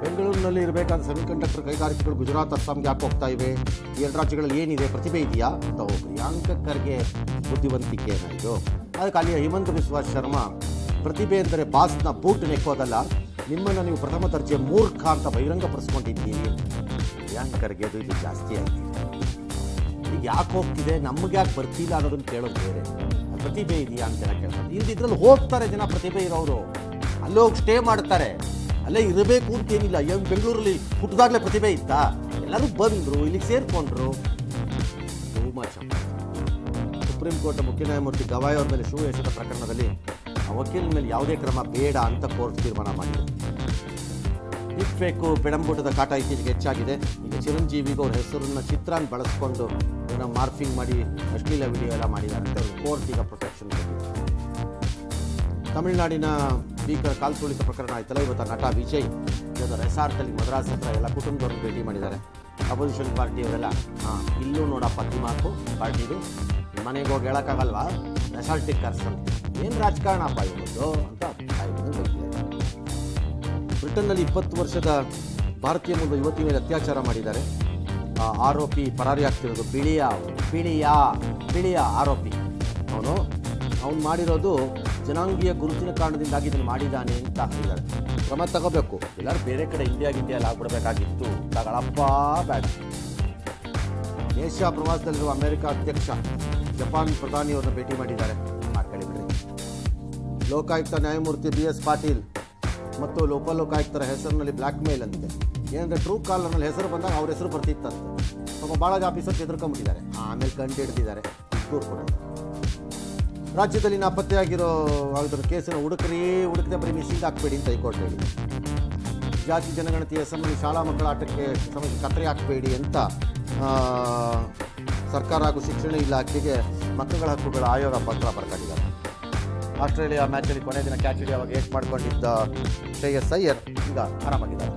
ಬೆಂಗಳೂರಿನಲ್ಲಿ ಇರಬೇಕಾದ ಸೆಮಿಕಂಡಕ್ಟರ್ ಕೈಗಾರಿಕೆಗಳು ಗುಜರಾತ್ ಅಸ್ಸಾಂಗೆ ಯಾಕೆ ಹೋಗ್ತಾ ಇವೆ? ಈ ಎರಡು ರಾಜ್ಯಗಳಲ್ಲಿ ಏನಿದೆ, ಪ್ರತಿಭೆ ಇದೆಯಾ ಅಂತ ಪ್ರಿಯಾಂಕ ಖರ್ಗೆ ಬುದ್ಧಿವಂತಿಕೆ ಏನಾಯಿತು? ಅದಕ್ಕೆ ಅಲ್ಲಿಯ ಹಿಮಂತ ಬಿಸ್ವಾ ಶರ್ಮಾ ಪ್ರತಿಭೆ ಅಂದರೆ ಬಾಸ್ನ ಬೂಟ್ ನೆಕ್ಕೋದಲ್ಲ, ನಿಮ್ಮನ್ನು ನೀವು ಪ್ರಥಮ ದರ್ಜೆ ಮೂರ್ಖ ಅಂತ ಬಹಿರಂಗಪಡಿಸ್ಕೊಂಡಿದ್ದೀರಿ. ಪ್ರಿಯಾಂಕ ಖರ್ಗೆ ಅದು ಇದು ಜಾಸ್ತಿ ಆಗಿದೆ. ಈಗ ಯಾಕೆ ಹೋಗ್ತಿದೆ, ನಮ್ಗೆ ಯಾಕೆ ಬರ್ತಿಲ್ಲ ಅನ್ನೋದನ್ನು ಕೇಳೋದು ಬೇರೆ. ಪ್ರತಿಭೆ ಇದೆಯಾ ಅಂತ ಕೇಳ್ತಾರೆ. ಇದ್ರಲ್ಲಿ ಹೋಗ್ತಾರೆ ಜನ, ಪ್ರತಿಭೆ ಇರೋರು ಅಲ್ಲೇ ಹೋಗಿ ಸ್ಟೇ ಮಾಡ್ತಾರೆ, ಅಲ್ಲೇ ಇರಬೇಕು ಅಂತೇನಿಲ್ಲ. ಬೆಂಗಳೂರಲ್ಲಿ ಹುಟ್ಟಿದಾಗಲೇ ಪ್ರತಿಭೆ ಇತ್ತಾ? ಎಲ್ಲರೂ ಬಂದರು, ಇಲ್ಲಿಗೆ ಸೇರಿಕೊಂಡ್ರು. ಸುಪ್ರೀಂ ಕೋರ್ಟ್ ಮುಖ್ಯ ನ್ಯಾಯಮೂರ್ತಿ ಗವಾಯ್ ಅವ್ರ ಮೇಲೆ ಶೂ ಎಸೆದ ಪ್ರಕರಣದಲ್ಲಿ ಆ ವಕೀಲರ ಮೇಲೆ ಯಾವುದೇ ಕ್ರಮ ಬೇಡ ಅಂತ ಕೋರ್ಟ್ ತೀರ್ಮಾನ ಮಾಡಿದೆ. ಡಿಫೇಕು ಬೆಡಂಬೂಟದ ಕಾಟ ಇತ್ತೀಚೆಗೆ ಹೆಚ್ಚಾಗಿದೆ. ಈಗ ಚಿರಂಜೀವಿಗೂ ಅವ್ರ ಹೆಸರನ್ನು ಚಿತ್ರಾನ್ ಬಳಸ್ಕೊಂಡು ಏನೋ ಮಾರ್ಫಿಂಗ್ ಮಾಡಿ ಅಶ್ಲೀಲ ವಿಡಿಯೋ ಎಲ್ಲ ಮಾಡಿದ್ದಾರೆ ಅಂತ ಕೋರ್ಟ್ ಈಗ ಪ್ರೊಟೆಕ್ಷನ್ ಕೊಟ್ಟಿದೆ. ತಮಿಳುನಾಡಿನ ಭೀಕರ ಕಾಲ್ತುಳಿತ ಪ್ರಕರಣ ಆಯ್ತಲ್ಲ, ಇವತ್ತು ನಟ ವಿಜಯ್ ಇವತ್ತು ರೆಸಾರ್ಟಲ್ಲಿ ಮದ್ರಾಸ್ ಹತ್ರ ಎಲ್ಲ ಕುಟುಂಬದವ್ರನ್ನ ಭೇಟಿ ಮಾಡಿದ್ದಾರೆ. ಅಪೋಸಿಷನ್ ಪಾರ್ಟಿಯವರೆಲ್ಲ ಇಲ್ಲೂ ನೋಡಪ್ಪ ದಿಮಾಕು ಪಾರ್ಟಿದು, ಮನೆಗೆ ಹೋಗಿ ಹೇಳೋಕ್ಕಾಗಲ್ವಾ, ರೆಸಾರ್ಟಿಗೆ ಕರ್ಸಂತ ಏನು ರಾಜಕಾರಣಪ್ಪ ಇವತ್ತು ಅಂತ ಬ್ರಿಟನ್ನಲ್ಲಿ 20 ವರ್ಷದ ಭಾರತೀಯ ಮೂಲದ ಯುವತಿ ಮೇಲೆ ಅತ್ಯಾಚಾರ ಮಾಡಿದ್ದಾರೆ. ಆರೋಪಿ ಪರಾರಿ ಆಗ್ತಿರೋದು ಬಿಳಿಯ ಆರೋಪಿ. ಅವನು ಮಾಡಿರೋದು ಜನಾಂಗೀಯ ಗುರುತಿನ ಕಾರಣದಿಂದಾಗಿ ಇದನ್ನು ಮಾಡಿದ್ದಾನೆ ಅಂತ ಹೇಳಿದ್ದಾರೆ. ಕ್ರಮ ತಗೋಬೇಕು, ಎಲ್ಲರೂ ಬೇರೆ ಕಡೆ ಇಂಡಿಯಾದಲ್ಲಿ ಆಗ್ಬಿಡ್ಬೇಕಾಗಿತ್ತು. ತಗಳಪ್ಪ ಬ್ಯಾಡ್. ಏಷ್ಯಾ ಪ್ರವಾಸದಲ್ಲಿರುವ ಅಮೆರಿಕ ಅಧ್ಯಕ್ಷ ಜಪಾನ್ ಪ್ರಧಾನಿಯವರನ್ನ ಭೇಟಿ ಮಾಡಿದ್ದಾರೆ. ಮಾಡ್ಕೊಳ್ಳಿ ಬಿಡ್ರಿ. ಲೋಕಾಯುಕ್ತ ನ್ಯಾಯಮೂರ್ತಿ BS ಪಾಟೀಲ್ ಮತ್ತು ಉಪಲೋಕಾಯುಕ್ತರ ಹೆಸರಿನಲ್ಲಿ ಬ್ಲ್ಯಾಕ್ ಮೇಲ್ ಅಂತೆ. ಏನಂದರೆ ಟ್ರೂ ಕಾಲರ್ನಲ್ಲಿ ಹೆಸರು ಬಂದಾಗ ಅವ್ರ ಹೆಸರು ಬರ್ತಿತ್ತಂತೆ. ಸ್ವಲ್ಪ ಭಾಳ ಆಫೀಸರ್ಸ್ ಎದುರ್ಕೊಂಡ್ಬಿಟ್ಟಿದ್ದಾರೆ. ಆಮೇಲೆ ಕಂಡು ಹಿಡಿದಿದ್ದಾರೆ, ದೂರು ಕೊಟ್ಟಿದ್ದಾರೆ. ರಾಜ್ಯದಲ್ಲಿ ನಾಪತ್ತೆಯಾಗಿರೋ ಕೇಸಿನ ಹುಡುಕದೆ ಬರೀ ಮಿಸ್ಸಿಂಗ್ ಹಾಕಬೇಡಿ ಅಂತ ಹೈಕೋರ್ಟ್ ಹೇಳಿದೆ. ಜಾತಿ ಜನಗಣತಿ ಹೆಸರಿನಲ್ಲಿ ಶಾಲಾ ಮಕ್ಕಳ ಆಟಕ್ಕೆ ಸಮಸ್ಯೆ ಕತ್ತರಿ ಹಾಕಬೇಡಿ ಅಂತ ಸರ್ಕಾರ ಹಾಗೂ ಶಿಕ್ಷಣ ಇಲಾಖೆಗೆ ಮಕ್ಕಳ ಹಕ್ಕುಗಳ ಆಯೋಗ ಪತ್ರ ಬರ್ಕೊಂಡಿದ್ದಾರೆ. ಆಸ್ಟ್ರೇಲಿಯಾ ಮ್ಯಾಚಲ್ಲಿ ಕೊನೆ ದಿನ ಕ್ಯಾಚ್ ಹಿಡಿಯುವಾಗ ಏಟ್ ಮಾಡ್ಕೊಂಡಿದ್ದ ಶ್ರೇಯಸ್ ಅಯ್ಯರ್ ಈಗ ಆರಾಮಾಗಿದ್ದಾರೆ.